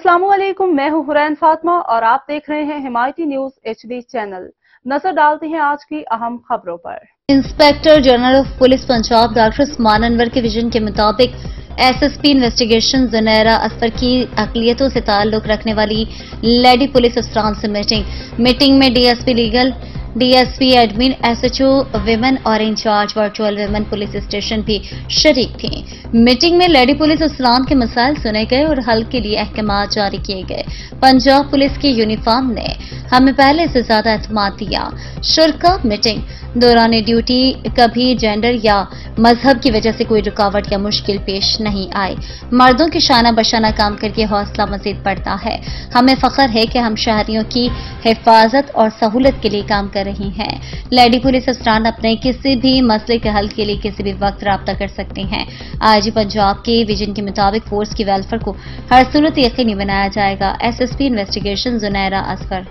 अस्सलामुअलैकुम, मैं हूं हुरैन फातिमा और आप देख रहे हैं हिमायती न्यूज HD चैनल। नजर डालते हैं आज की अहम खबरों पर। Inspector general of police Punjab doctor Usman Anwar के विजन के मुताबिक SSP इन्वेस्टिगेशन जुनैरा असफर की अक़लियतों से ताल्लुक रखने वाली लेडी पुलिस अफसरान से मीटिंग में DSP legal, DSP admin, SHO women और in charge virtual women police station भी शरीक थी। मीटिंग में लेडी पुलिस अफसरान के मसाइल सुने गए और हल के लिए अहकामात जारी किए गए। पंजाब पुलिस की यूनिफॉर्म ने हमें पहले से ज्यादा एतमाद दिया। शुरा मीटिंग दौरान ड्यूटी कभी जेंडर या मजहब की वजह से कोई रुकावट या मुश्किल पेश नहीं आई। मर्दों की शाना बशाना काम करके हौसला मजीद बढ़ता है। हमें फख्र है कि हम शहरियों की हिफाजत और सहूलत के लिए काम कर रही हैं। लेडी पुलिस अफसरान अपने किसी भी मसले के हल के लिए किसी भी वक्त राब्ता कर सकते हैं। आज पंजाब के विजन के मुताबिक फोर्स की वेलफेयर को हर सूरत यकीनी बनाया जाएगा। SSP investigation Junaira Asghar.